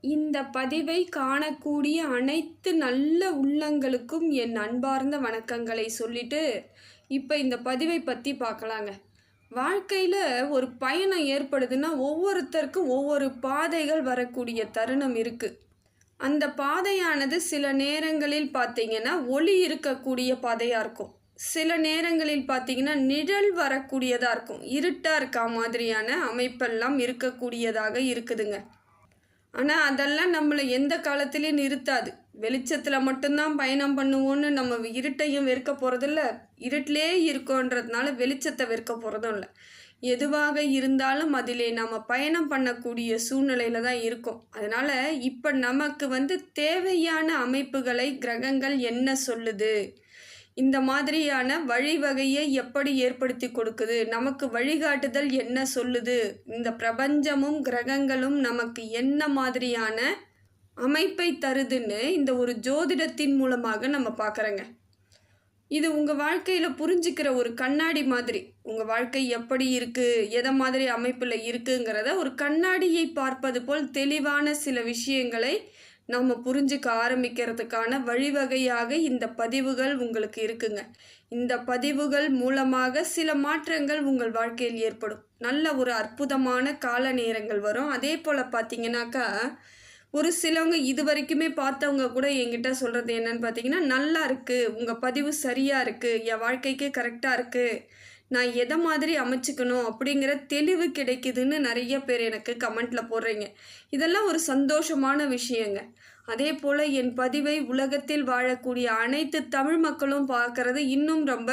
இந்த பதிவை காணக்கூடிய அனைத்து நல்ல உள்ளங்களுக்கும் என் அன்பார்ந்த வணக்கங்களை சொல்லிட்டு இப்போ இந்த பதிவை பற்றி பார்க்கலாங்க. வாழ்க்கையில் ஒரு பயணம் ஏற்படுதுன்னா ஒவ்வொருத்தருக்கும் ஒவ்வொரு பாதைகள் வரக்கூடிய தருணம் இருக்குது. அந்த பாதையானது சில நேரங்களில் பார்த்தீங்கன்னா ஒளி இருக்கக்கூடிய பாதையாக இருக்கும், சில நேரங்களில் பார்த்தீங்கன்னா நிழல் வரக்கூடியதாக இருக்கும், இருட்டாக இருக்கா மாதிரியான அமைப்பெல்லாம் இருக்கக்கூடியதாக இருக்குதுங்க. ஆனால் அதெல்லாம் நம்மளை எந்த காலத்துலேயும் நிறுத்தாது. வெளிச்சத்தில் மட்டும்தான் பயணம் பண்ணுவோன்னு நம்ம இருட்டையும் வெறுக்க போகிறதில்ல, இருட்டிலே இருக்கோன்றதுனால வெளிச்சத்தை வெறுக்க போகிறதும் இல்லை. எதுவாக இருந்தாலும் அதிலே நம்ம பயணம் பண்ணக்கூடிய சூழ்நிலையில் தான் இருக்கும். அதனால் இப்போ நமக்கு தேவையான அமைப்புகளை கிரகங்கள் என்ன சொல்லுது, இந்த மாதிரியான வழிவகையை எப்படி ஏற்படுத்தி கொடுக்குது, நமக்கு வழிகாட்டுதல் என்ன சொல்லுது, இந்த பிரபஞ்சமும் கிரகங்களும் நமக்கு என்ன மாதிரியான அமைப்பை தருதுன்னு இந்த ஒரு ஜோதிடத்தின் மூலமாக நம்ம பார்க்குறோங்க. இது உங்கள் வாழ்க்கையில் புரிஞ்சிக்கிற ஒரு கண்ணாடி மாதிரி. உங்கள் வாழ்க்கை எப்படி இருக்குது, எதை மாதிரி அமைப்பில் இருக்குங்கிறத ஒரு கண்ணாடியை பார்ப்பது போல் தெளிவான சில விஷயங்களை நம்ம புரிஞ்சுக்க ஆரம்பிக்கிறதுக்கான வழிவகையாக இந்த பதிவுகள் உங்களுக்கு இருக்குங்க. இந்த பதிவுகள் மூலமாக சில மாற்றங்கள் உங்கள் வாழ்க்கையில் ஏற்படும். நல்ல ஒரு அற்புதமான கால நேரங்கள் வரும். அதே போல் பார்த்தீங்கன்னாக்கா ஒரு சிலவங்க இது வரைக்குமே பார்த்தவங்க கூட என்கிட்ட சொல்கிறது என்னன்னு பார்த்தீங்கன்னா, நல்லா இருக்குது, உங்கள் பதிவு சரியாக இருக்குது, என் வாழ்க்கைக்கு கரெக்டாக இருக்குது, நான் எதை மாதிரி அமைச்சிக்கணும் அப்படிங்கிற தெளிவு கிடைக்குதுன்னு நிறைய பேர் எனக்கு கமெண்ட்டில் போடுறீங்க. இதெல்லாம் ஒரு சந்தோஷமான விஷயங்க. அதே போல் என் பதிவை உலகத்தில் வாழக்கூடிய அனைத்து தமிழ் மக்களும் பார்க்குறது இன்னும் ரொம்ப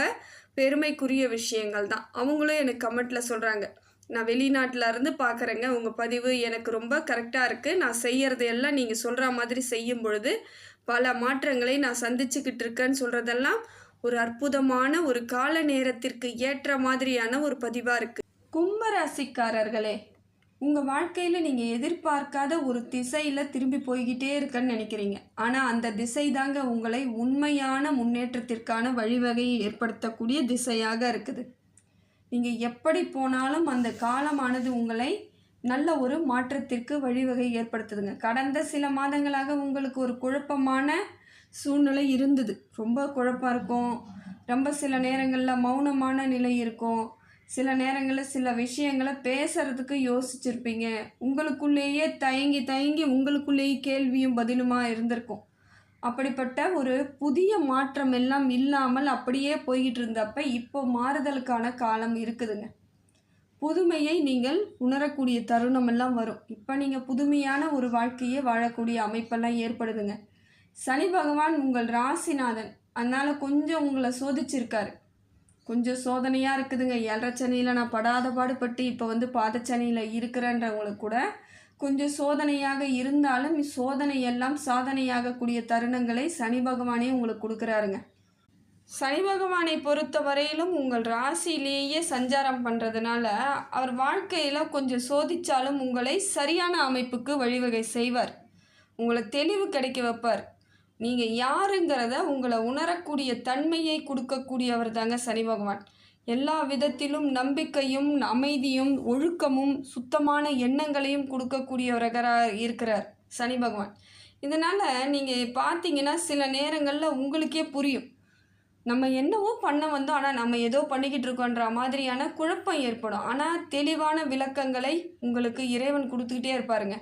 பெருமைக்குரிய விஷயங்கள் தான். அவங்களும் எனக்கு கமெண்ட்டில் சொல்கிறாங்க, நான் வெளிநாட்டில் இருந்து பார்க்குறேங்க, உங்கள் பதிவு எனக்கு ரொம்ப கரெக்டாக இருக்குது, நான் செய்கிறது எல்லாம் நீங்கள் சொல்கிற மாதிரி செய்யும் பொழுது பல மாற்றங்களை நான் சந்திச்சுக்கிட்டு இருக்கேன்னு சொல்கிறதெல்லாம் ஒரு அற்புதமான ஒரு கால நேரத்திற்கு ஏற்ற மாதிரியான ஒரு பதிவாக இருக்குது. கும்பராசிக்காரர்களே, உங்கள் வாழ்க்கையில் நீங்கள் எதிர்பார்க்காத ஒரு திசையில் திரும்பி போய்கிட்டே இருக்கன்னு நினைக்கிறீங்க. ஆனால் அந்த திசை தாங்க உங்களை உண்மையான முன்னேற்றத்திற்கான வழிவகையை ஏற்படுத்தக்கூடிய திசையாக இருக்குது. நீங்கள் எப்படி போனாலும் அந்த காலமானது உங்களை நல்ல ஒரு மாற்றத்திற்கு வழிவகை ஏற்படுத்துதுங்க. கடந்த சில மாதங்களாக உங்களுக்கு ஒரு குழப்பமான சூழ்நிலை இருந்தது. ரொம்ப குழப்பம் இருக்கும், ரொம்ப சில நேரங்களில் மௌனமான நிலை இருக்கும், சில நேரங்களில் சில விஷயங்களை பேசுகிறதுக்கு யோசிச்சிருப்பீங்க, உங்களுக்குள்ளேயே தயங்கி உங்களுக்குள்ளேயே கேள்வியும் பதிலுமா இருந்திருக்கும். அப்படிப்பட்ட ஒரு புதிய மாற்றம் எல்லாம் இல்லாமல் அப்படியே போய்கிட்டு இருந்தப்ப இப்போ மாறுதலுக்கான காலம் இருக்குதுங்க. புதுமையை நீங்கள் உணரக்கூடிய தருணம் எல்லாம் வரும். இப்போ நீங்கள் புதுமையான ஒரு வாழ்க்கையை வாழக்கூடிய அமைப்பெல்லாம் ஏற்படுதுங்க. சனி பகவான் உங்கள் ராசிநாதன், அதனால் கொஞ்சம் உங்களை சோதிச்சிருக்காரு. கொஞ்சம் சோதனையாக இருக்குதுங்க. 7.5 சனியில் நான் படாத பாடுபட்டு இப்போ பாதச்சனியில் இருக்கிறேன்றவங்களுக்கு கூட கொஞ்சம் சோதனையாக இருந்தாலும் சோதனை எல்லாம் சாதனையாகக்கூடிய தருணங்களை சனி பகவானே உங்களுக்கு கொடுக்குறாருங்க. சனி பகவானை பொறுத்த வரையிலும் உங்கள் ராசியிலேயே சஞ்சாரம் பண்ணுறதுனால அவர் வாழ்க்கையில் கொஞ்சம் சோதித்தாலும் உங்களை சரியான அமைப்புக்கு வழிவகை செய்வார். உங்களை தெளிவு கிடைக்க வைப்பார். நீங்கள் யாருங்கிறத உங்களை உணரக்கூடிய தன்மையை கொடுக்கக்கூடியவர் தாங்க சனி பகவான். எல்லா விதத்திலும் நம்பிக்கையும் அமைதியும் ஒழுக்கமும் சுத்தமான எண்ணங்களையும் கொடுக்கக்கூடியவராக இருக்கிறார் சனி பகவான். இதனால் நீங்கள் பார்த்தீங்கன்னா சில நேரங்களில் உங்களுக்கே புரியும், நம்ம என்னவோ பண்ண வந்தோம் ஆனால் நம்ம ஏதோ பண்ணிக்கிட்டு இருக்கோன்ற மாதிரியான குழப்பம் ஏற்படும். ஆனால் தெளிவான விளக்கங்களை உங்களுக்கு இறைவன் கொடுத்துக்கிட்டே இருப்பாருங்க.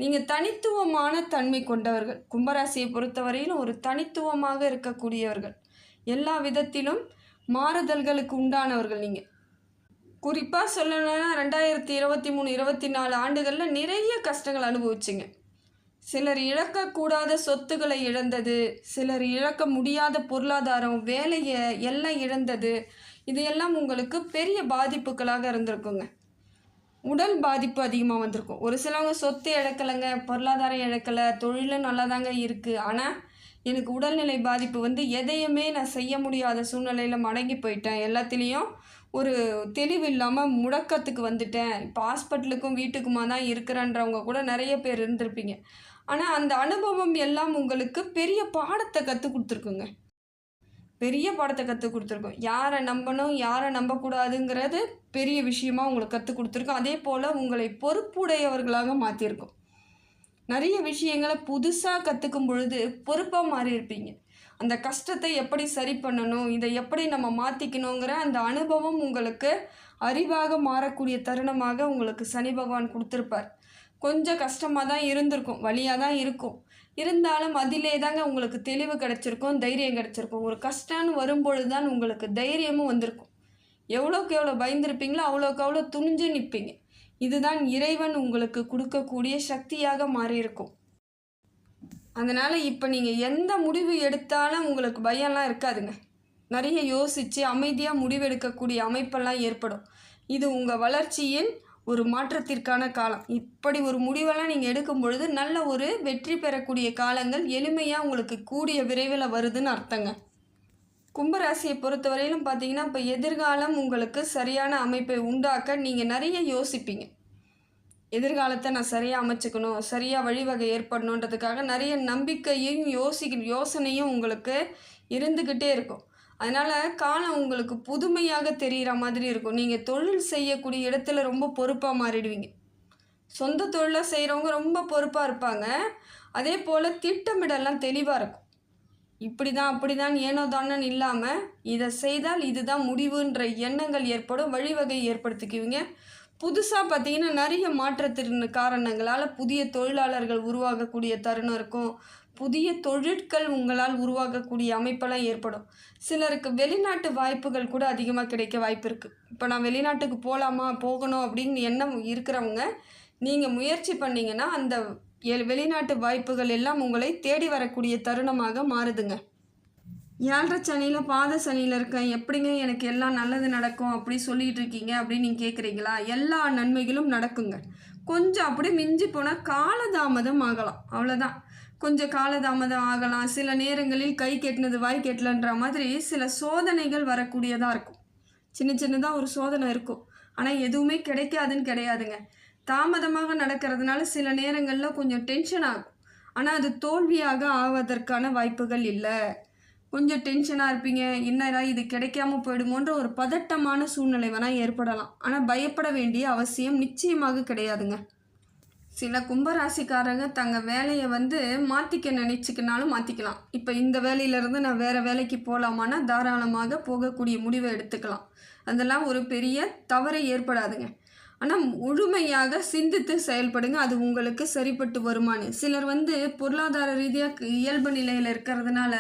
நீங்கள் தனித்துவமான தன்மை கொண்டவர்கள். கும்பராசியை பொறுத்தவரையிலும் ஒரு தனித்துவமாக இருக்கக்கூடியவர்கள். எல்லா விதத்திலும் மாறுதல்களுக்கு உண்டானவர்கள். நீங்கள் குறிப்பாக சொல்லணும்னா 2023-24 ஆண்டுகளில் நிறைய கஷ்டங்கள் அனுபவிச்சிங்க. சிலர் இழக்கக்கூடாத சொத்துக்களை இழந்தது, சிலர் இழக்க முடியாத பொருளாதாரம், வேலையை எல்லாம் இழந்தது, இதையெல்லாம் உங்களுக்கு பெரிய பாதிப்புகளாக இருந்திருக்குங்க. உடல் பாதிப்பு அதிகமாக வந்திருக்கும். ஒரு சிலவங்க சொத்து இழக்கலைங்க, பொருளாதாரம் இழக்கலை, தொழிலும் நல்லா தாங்க இருக்குது, ஆனால் எனக்கு உடல்நிலை பாதிப்பு எதையுமே நான் செய்ய முடியாத சூழ்நிலையில் மடங்கி போயிட்டேன், எல்லாத்துலேயும் ஒரு தெளிவு இல்லாமல் முடக்கத்துக்கு வந்துட்டேன், இப்போ ஹாஸ்பிட்டலுக்கும் வீட்டுக்குமா தான் இருக்கிறேன்றவங்க கூட நிறைய பேர் இருந்திருப்பீங்க. ஆனால் அந்த அனுபவம் எல்லாம் உங்களுக்கு பெரிய பாடத்தை கற்றுக் கொடுத்துருக்குங்க. பெரிய பாடத்தை கற்றுக் கொடுத்துருக்கோம். யாரை நம்பணும் யாரை நம்பக்கூடாதுங்கிறது பெரிய விஷயமாக உங்களுக்கு கற்றுக் கொடுத்துருக்கோம். அதே போல் உங்களை பொறுப்புடையவர்களாக மாற்றிருக்கோம். நிறைய விஷயங்களை புதுசாக கற்றுக்கும் பொழுது பொறுப்பாக மாறி இருப்பீங்க. அந்த கஷ்டத்தை எப்படி சரி பண்ணணும், இதை எப்படி நம்ம மாற்றிக்கணுங்கிற அந்த அனுபவம் உங்களுக்கு அறிவாக மாறக்கூடிய தருணமாக உங்களுக்கு சனி பகவான் கொடுத்துருப்பார். கொஞ்சம் கஷ்டமாக தான் இருந்திருக்கும், வலியாக தான் இருக்கும். இருந்தாலும் அதிலே தாங்க உங்களுக்கு தெளிவு கிடச்சிருக்கும், தைரியம் கிடச்சிருக்கும். ஒரு கஷ்டம்னு வரும்பொழுது தான் உங்களுக்கு தைரியமும் வந்திருக்கும். எவ்வளோக்கு எவ்வளோ பயந்துருப்பீங்களோ அவ்வளோக்கு அவ்வளோ துணிஞ்சு நிற்பீங்க. இதுதான் இறைவன் உங்களுக்கு கொடுக்கக்கூடிய சக்தியாக மாறியிருக்கும். அதனால் இப்போ நீங்கள் எந்த முடிவு எடுத்தாலும் உங்களுக்கு பயம்லாம் இருக்காதுங்க. நிறைய யோசித்து அமைதியாக முடிவெடுக்கக்கூடிய அமைப்பெல்லாம் ஏற்படும். இது உங்கள் வளர்ச்சியின் ஒரு மாற்றத்திற்கான காலம். இப்படி ஒரு முடிவெல்லாம் நீங்கள் எடுக்கும் பொழுது நல்ல ஒரு வெற்றி பெறக்கூடிய காலங்கள் எளிமையாக உங்களுக்கு கூடிய விரைவில் வருதுன்னு அர்த்தங்க. கும்பராசியை பொறுத்தவரையிலும் பார்த்தீங்கன்னா, இப்போ எதிர்காலம் உங்களுக்கு சரியான அமைப்பை உண்டாக்க நீங்கள் நிறைய யோசிப்பீங்க. எதிர்காலத்தை நான் சரியாக அமைச்சுக்கணும், சரியாக வழிவகை ஏற்படணுன்றதுக்காக நிறைய நம்பிக்கையும் யோசனையும் உங்களுக்கு இருந்துக்கிட்டே இருக்கும். அதனால் காலம் உங்களுக்கு புதுமையாக தெரிகிற மாதிரி இருக்கும். நீங்கள் தொழில் செய்யக்கூடிய இடத்துல ரொம்ப பொறுப்பாக மாறிடுவீங்க. சொந்த தொழிலை செய்கிறவங்க ரொம்ப பொறுப்பாக இருப்பாங்க. அதே போல் திட்டமிடலாம் தெளிவாக இருக்கும். இப்படி தான் அப்படி தான் ஏனோ தானு இல்லாமல் இதை செய்தால் இதுதான் முடிவுன்ற எண்ணங்கள் ஏற்படும், வழிவகை ஏற்படுத்திக்குவீங்க. புதுசாக பார்த்தீங்கன்னா நிறைய மாற்றத்தின் காரணங்களால் புதிய தொழிலாளர்கள் உருவாகக்கூடிய தருணம் இருக்கும். புதிய தொழிற்கள் உங்களால் உருவாகக்கூடிய அமைப்பெல்லாம் ஏற்படும். சிலருக்கு வெளிநாட்டு வாய்ப்புகள் கூட அதிகமாக கிடைக்க வாய்ப்பு இருக்குது. இப்போ நான் வெளிநாட்டுக்கு போகணும் அப்படின்னு எண்ணம் இருக்கிறவங்க நீங்கள் முயற்சி பண்ணிங்கன்னா அந்த வெளிநாட்டு வாய்ப்புகள் எல்லாம் உங்களை தேடி வரக்கூடிய தருணமாக மாறுதுங்க. 7.5 சனியில் பாத சனியில் இருக்கேன், எப்படிங்க எனக்கு எல்லாம் நல்லது நடக்கும் அப்படி சொல்லிகிட்டு இருக்கீங்க அப்படின்னு நீங்கள் கேட்குறீங்களா? எல்லா நன்மைகளும் நடக்குங்க. கொஞ்சம் அப்படி மிஞ்சி போனால் காலதாமதம் ஆகலாம், அவ்வளோதான். கொஞ்சம் காலதாமதம் ஆகலாம். சில நேரங்களில் கை கெட்டினது வாய் கெட்டலன்ற மாதிரி சில சோதனைகள் வரக்கூடியதாக இருக்கும். சின்னதாக ஒரு சோதனை இருக்கும், ஆனால் எதுவுமே கிடைக்காதுன்னு கிடையாதுங்க. தாமதமாக நடக்கிறதுனால சில நேரங்களில் கொஞ்சம் டென்ஷன் ஆகும், ஆனால் அது தோல்வியாக ஆவதற்கான வாய்ப்புகள் இல்லை. கொஞ்சம் டென்ஷனாக இருப்பீங்க, என்னடா இது கிடைக்காம போயிடுமோன்ற ஒரு பதட்டமான சூழ்நிலை வேணால் ஏற்படலாம். ஆனால் பயப்பட வேண்டிய அவசியம் நிச்சயமாக கிடையாதுங்க. சில கும்பராசிக்காரங்க தங்க வேலையை மாற்றிக்க நினச்சிக்கினாலும் மாற்றிக்கலாம். இப்போ இந்த வேலையிலேருந்து நான் வேறு வேலைக்கு போகலாமான்னா தாராளமாக போகக்கூடிய முடிவை எடுத்துக்கலாம். அதெல்லாம் ஒரு பெரிய தவறை ஏற்படாதுங்க. ஆனால் முழுமையாக சிந்தித்து செயல்படுங்க, அது உங்களுக்கு சரிப்பட்டு வருமானு. சிலர் பொருளாதார ரீதியாக இயல்பு நிலையில் இருக்கிறதுனால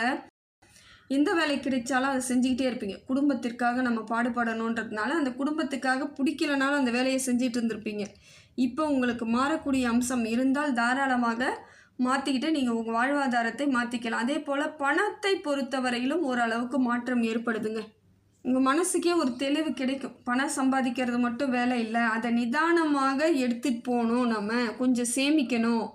எந்த வேலை கிடைச்சாலும் அதை செஞ்சுக்கிட்டே இருப்பீங்க. குடும்பத்திற்காக நம்ம பாடுபடணுன்றதுனால அந்த குடும்பத்துக்காக பிடிக்கலனாலும் அந்த வேலையை செஞ்சுட்டு இருந்திருப்பீங்க. இப்போ உங்களுக்கு மாறக்கூடிய அம்சம் இருந்தால் தாராளமாக மாற்றிக்கிட்டு நீங்கள் உங்கள் வாழ்வாதாரத்தை மாற்றிக்கலாம். அதே போல் பணத்தை பொறுத்தவரையிலும் ஓரளவுக்கு மாற்றம் ஏற்படுதுங்க. உங்கள் மனசுக்கே ஒரு தெளிவு கிடைக்கும். பணம் சம்பாதிக்கிறது மட்டும் வேலை இல்லை, அதை நிதானமாக எடுத்துகிட்டு போகணும், நம்ம கொஞ்சம் சேமிக்கணும்,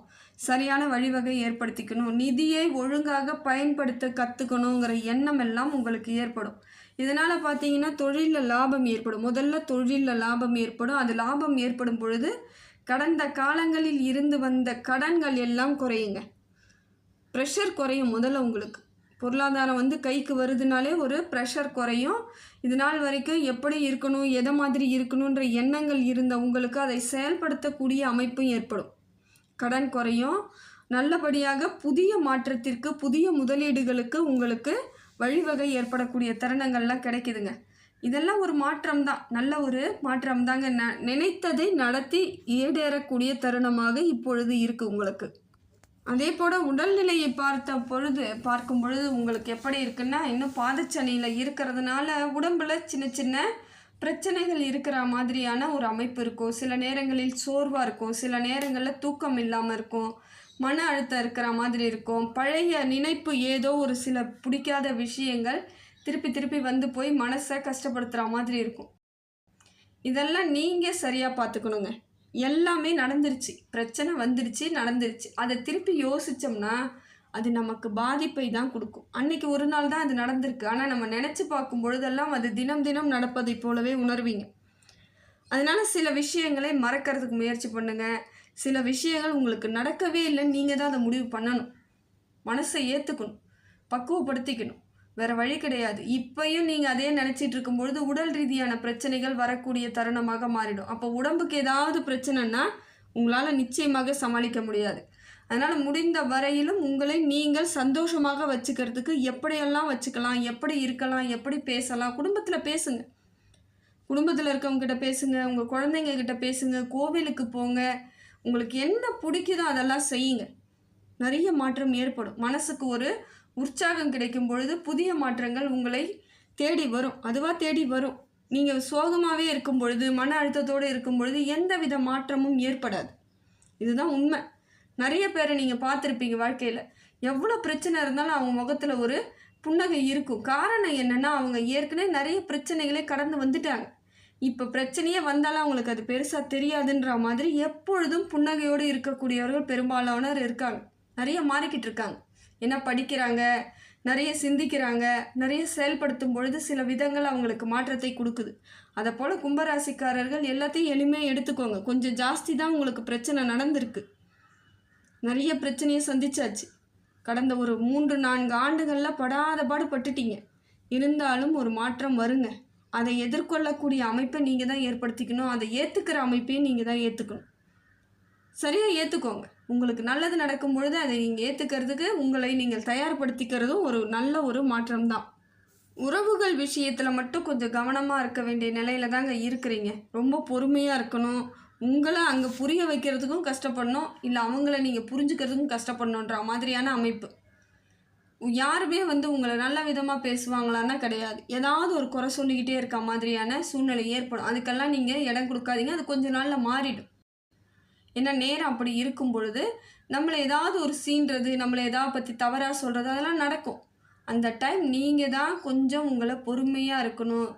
சரியான வழிவகை ஏற்படுத்திக்கணும், நிதியை ஒழுங்காக பயன்படுத்த கற்றுக்கணுங்கிற எண்ணம் எல்லாம் உங்களுக்கு ஏற்படும். இதனால் பார்த்தீங்கன்னா தொழிலில் லாபம் ஏற்படும். முதல்ல தொழிலில் லாபம் ஏற்படும். அது லாபம் ஏற்படும் பொழுது கடந்த காலங்களில் இருந்து வந்த கடன்கள் எல்லாம் குறையுங்க. ப்ரெஷர் குறையும். முதல்ல உங்களுக்கு பொருளாதாரம் கைக்கு வருதுனாலே ஒரு ப்ரெஷர் குறையும். இது நாள் வரைக்கும் எப்படி இருக்கணும், எதை மாதிரி இருக்கணுன்ற எண்ணங்கள் இருந்த உங்களுக்கு அதை செயல்படுத்தக்கூடிய அமைப்பும் ஏற்படும். கடன் குறையும். நல்லபடியாக புதிய மாற்றத்திற்கு புதிய முதலீடுகளுக்கு உங்களுக்கு வழிவகை ஏற்படக்கூடிய தருணங்கள்லாம் கிடைக்குதுங்க. இதெல்லாம் ஒரு மாற்றம் தான், நல்ல ஒரு மாற்றம் தாங்க. நினைத்ததை நடத்தி ஈடேறக்கூடிய தருணமாக இப்பொழுது இருக்குது உங்களுக்கு. அதே போல் உடல்நிலையை பார்க்கும் பொழுது உங்களுக்கு எப்படி இருக்குன்னா, இன்னும் பாதச்சனியில் இருக்கிறதுனால உடம்புல சின்ன சின்ன பிரச்சனைகள் இருக்கிற மாதிரியான ஒரு அமைப்பு இருக்கும். சில நேரங்களில் சோர்வாக இருக்கும், சில நேரங்களில் தூக்கம் இல்லாமல் இருக்கும், மன அழுத்தம் இருக்கிற மாதிரி இருக்கும். பழைய நினைப்பு ஏதோ ஒரு சில பிடிக்காத விஷயங்கள் திருப்பி திருப்பி போய் மனசை கஷ்டப்படுத்துகிற மாதிரி இருக்கும். இதெல்லாம் நீங்கள் சரியாக பார்த்துக்கணுங்க. எல்லாமே நடந்துருச்சு, பிரச்சனை வந்துடுச்சு, நடந்துருச்சு. அதை திருப்பி யோசித்தோம்னா அது நமக்கு பாதிப்பை தான் கொடுக்கும். அன்னைக்கு ஒரு நாள் தான் அது நடந்திருக்கு, ஆனால் நம்ம நினச்சி பார்க்கும் பொழுதெல்லாம் அது தினம் தினம் நடப்பதை போலவே உணர்வீங்க. அதனால் சில விஷயங்களை மறக்கிறதுக்கு முயற்சி பண்ணுங்கள். சில விஷயங்கள் உங்களுக்கு நடக்கவே இல்லைன்னு நீங்கள் தான் அதை முடிவு பண்ணணும். மனசை ஏற்றுக்கணும், பக்குவப்படுத்திக்கணும், வேறு வழி கிடையாது. இப்பையும் நீங்கள் அதே நினச்சிட்டு இருக்கும்பொழுது உடல் ரீதியான பிரச்சனைகள் வரக்கூடிய தருணமாக மாறிடும். அப்போ உடம்புக்கு ஏதாவது பிரச்சனைன்னா உங்களால் நிச்சயமாக சமாளிக்க முடியாது. அதனால் முடிந்த வரையிலும் உங்களை நீங்கள் சந்தோஷமாக வச்சுக்கிறதுக்கு எப்படியெல்லாம் வச்சுக்கலாம், எப்படி இருக்கலாம், எப்படி பேசலாம், குடும்பத்தில் பேசுங்க. குடும்பத்தில் இருக்கவங்ககிட்ட பேசுங்க, உங்கள் குழந்தைங்க கிட்ட பேசுங்க, கோவிலுக்கு போங்க. உங்களுக்கு என்ன பிடிக்குதோ அதெல்லாம் செய்யுங்க. நிறைய மாற்றம் ஏற்படும். மனசுக்கு ஒரு உற்சாகம் கிடைக்கும் பொழுது புதிய மாற்றங்கள் உங்களை தேடி வரும். அதுவாக தேடி வரும். நீங்கள் சோகமாகவே இருக்கும் பொழுது, மன அழுத்தத்தோடு இருக்கும் பொழுது எந்த வித மாற்றமும் ஏற்படாது. இதுதான் உண்மை. நிறைய பேரை நீங்கள் பார்த்துருப்பீங்க வாழ்க்கையில். எவ்வளோ பிரச்சனை இருந்தாலும் அவங்க முகத்தில் ஒரு புன்னகை இருக்கும். காரணம் என்னென்னா, அவங்க ஏற்கனவே நிறைய பிரச்சனைகளே கடந்து வந்துட்டாங்க. இப்போ பிரச்சனையே வந்தாலும் அவங்களுக்கு அது பெருசாக தெரியாதுன்ற மாதிரி எப்பொழுதும் புன்னகையோடு இருக்கக்கூடியவர்கள் பெரும்பாலானோர் இருக்காங்க. நிறைய மாறிக்கிட்டு இருக்காங்க. ஏன்னா படிக்கிறாங்க, நிறைய சிந்திக்கிறாங்க, நிறைய செயல்படுத்தும் பொழுது சில விதங்கள் அவங்களுக்கு மாற்றத்தை கொடுக்குது. அதை போல் கும்பராசிக்காரர்கள் எல்லாத்தையும் எளிமையாக எடுத்துக்கோங்க. கொஞ்சம் ஜாஸ்தி தான் உங்களுக்கு பிரச்சனை நடந்திருக்கு. நிறைய பிரச்சனையை சந்திச்சாச்சு. கடந்த ஒரு 3-4 ஆண்டுகளில் படாத பாடு பட்டுட்டீங்க. இருந்தாலும் ஒரு மாற்றம் வருங்க. அதை எதிர்கொள்ளக்கூடிய அமைப்பை நீங்கள் தான் ஏற்படுத்திக்கணும். அதை ஏற்றுக்கிற அமைப்பையும் நீங்கள் தான் ஏற்றுக்கணும். சரியாக ஏற்றுக்கோங்க. உங்களுக்கு நல்லது நடக்கும் பொழுது அதை நீங்கள் ஏற்றுக்கிறதுக்கு உங்களை நீங்கள் தயார்படுத்திக்கிறதும் ஒரு நல்ல ஒரு மாற்றம்தான். உறவுகள் விஷயத்தில் மட்டும் கொஞ்சம் கவனமாக இருக்க வேண்டிய நிலையில தாங்க இருக்கிறீங்க. ரொம்ப பொறுமையாக இருக்கணும். உங்களை அங்கே புரிய வைக்கிறதுக்கும் கஷ்டப்படணும், இல்லை அவங்கள நீங்கள் புரிஞ்சுக்கிறதுக்கும் கஷ்டப்படணுன்ற மாதிரியான அமைப்பு. யாருமே உங்களை நல்ல விதமாக பேசுவாங்களான்னா கிடையாது. ஏதாவது ஒரு குறை சொல்லிக்கிட்டே இருக்க மாதிரியான சூழ்நிலை ஏற்படும். அதுக்கெல்லாம் நீங்கள் இடம் கொடுக்காதீங்க. அது கொஞ்ச நாளில் மாறிடும். ஏன்னா நேரம் அப்படி இருக்கும் பொழுது நம்மளை ஏதாவது ஒரு சீன்றது, நம்மளை ஏதாவது பற்றி தவறாக சொல்கிறது அதெல்லாம் நடக்கும். அந்த டைம் நீங்கள் தான் கொஞ்சம் உங்களை பொறுமையாக இருக்கணும்,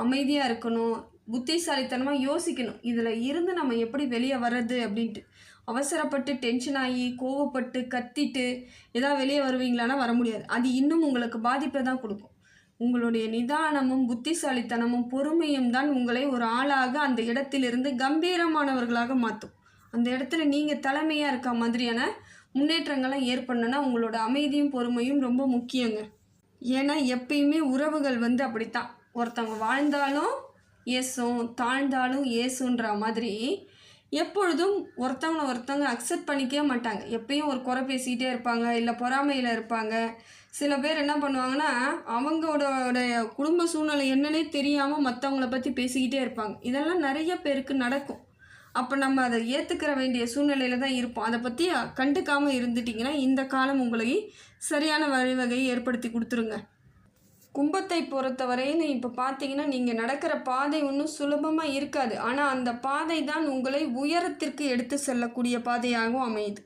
அமைதியாக இருக்கணும், புத்திசாலித்தனமாக யோசிக்கணும். இதில் இருந்து நம்ம எப்படி வெளியே வர்றது அப்படின்ட்டு. அவசரப்பட்டு டென்ஷன் ஆகி கோவப்பட்டு கத்திட்டு ஏதாவது வெளியே வருவீங்களான்னா வர முடியாது. அது இன்னும் உங்களுக்கு பாதிப்பை தான் கொடுக்கும். உங்களுடைய நிதானமும் புத்திசாலித்தனமும் பொறுமையும் தான் உங்களை ஒரு ஆளாக அந்த இடத்திலிருந்து கம்பீரமானவர்களாக மாற்றும். அந்த இடத்துல நீங்கள் தலைமையாக இருக்க மாதிரியான முன்னேற்றங்கள்லாம் ஏற்படணுன்னா உங்களோட அமைதியும் பொறுமையும் ரொம்ப முக்கியங்க. ஏன்னா எப்பயுமே உறவுகள் அப்படித்தான். ஒருத்தவங்க வாழ்ந்தாலும் ஏசும், தாழ்ந்தாலும் ஏசுன்ற மாதிரி எப்பொழுதும் ஒருத்தவங்க அக்செப்ட் பண்ணிக்கவே மாட்டாங்க. எப்பயும் ஒரு குறை பேசிக்கிட்டே இருப்பாங்க, இல்லை பொறாமையில் இருப்பாங்க. சில பேர் என்ன பண்ணுவாங்கன்னா, அவங்களோட குடும்ப சூழ்நிலை என்னன்னே தெரியாமல் மற்றவங்கள பற்றி பேசிக்கிட்டே இருப்பாங்க. இதெல்லாம் நிறைய பேருக்கு நடக்கும். அப்போ நம்ம அதை ஏற்றுக்கிற வேண்டிய சூழ்நிலையில் தான் இருப்போம். அதை பற்றி கண்டுக்காமல் இருந்துட்டிங்கன்னா இந்த காலம் உங்களை சரியான வழிவகையை ஏற்படுத்தி கொடுத்துருங்க. கும்பத்தை பொறுத்தவரையில் இப்போ பார்த்தீங்கன்னா, நீங்கள் நடக்கிற பாதை ஒன்றும் சுலபமாக இருக்காது. ஆனால் அந்த பாதை தான் உங்களை உயரத்திற்கு எடுத்து செல்லக்கூடிய பாதையாகவும் அமையுது.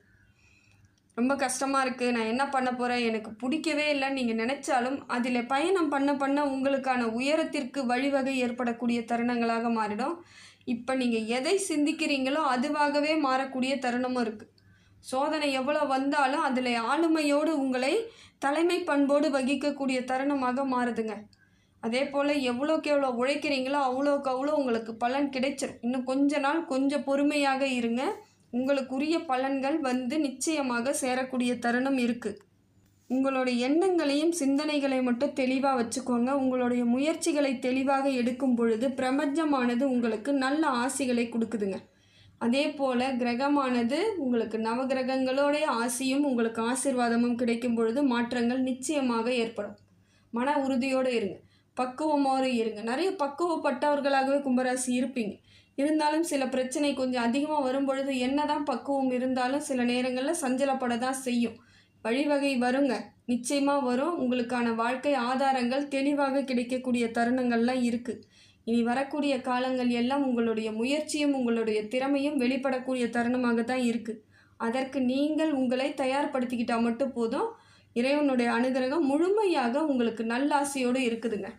ரொம்ப கஷ்டமாக இருக்குது, நான் என்ன பண்ண போகிறேன், எனக்கு பிடிக்கவே இல்லைன்னு நீங்கள் நினச்சாலும் அதில் பயணம் பண்ண உங்களுக்கான உயரத்திற்கு வழிவகை ஏற்படக்கூடிய தருணங்களாக மாறிடும். இப்போ நீங்கள் எதை சிந்திக்கிறீங்களோ அதுவாகவே மாறக்கூடிய தருணமும் இருக்குது. சோதனை எவ்வளோ வந்தாலும் அதில் ஆளுமையோடு உங்களை தலைமை பண்போடு வகிக்கக்கூடிய தருணமாக மாறுதுங்க. அதே போல் எவ்வளோக்கு எவ்வளோ உழைக்கிறீங்களோ அவ்வளோக்கு அவ்வளோ உங்களுக்கு பலன் கிடைச்சிடும். இன்னும் கொஞ்ச நாள் கொஞ்சம் பொறுமையாக இருங்க. உங்களுக்குரிய பலன்கள் நிச்சயமாக சேரக்கூடிய தருணம் இருக்குது. உங்களுடைய எண்ணங்களையும் சிந்தனைகளை மட்டும் தெளிவாக வச்சுக்கோங்க. உங்களுடைய முயற்சிகளை தெளிவாக எடுக்கும் பொழுது பிரபஞ்சமானது உங்களுக்கு நல்ல ஆசிகளை கொடுக்குதுங்க. அதே போல் கிரகமானது உங்களுக்கு நவகிரகங்களோடைய ஆசியும் உங்களுக்கு ஆசீர்வாதமும் கிடைக்கும் பொழுது மாற்றங்கள் நிச்சயமாக ஏற்படும். மன உறுதியோடு இருங்க, பக்குவமோடு இருங்க. நிறைய பக்குவப்பட்டவர்களாகவே கும்பராசி இருப்பீங்க. இருந்தாலும் சில பிரச்சனை கொஞ்சம் அதிகமாக வரும் பொழுது என்ன தான் பக்குவம் இருந்தாலும் சில நேரங்களில் சஞ்சலப்பட தான் செய்யும். வழிவகை வருங்க, நிச்சயமாக வரும். உங்களுக்கான வாழ்க்கை ஆதாரங்கள் தெளிவாக கிடைக்கக்கூடிய தருணங்கள்லாம் இருக்குது. இனி வரக்கூடிய காலங்கள் எல்லாம் உங்களுடைய முயற்சியும் உங்களுடைய திறமையும் வெளிப்படக்கூடிய தருணமாக தான் இருக்குது. அதற்கு நீங்கள் உங்களை தயார்படுத்திக்கிட்டால் மட்டும் போதும். இறைவனுடைய அனுகிரகம் முழுமையாக உங்களுக்கு நல்லாசியோடு இருக்குதுங்க.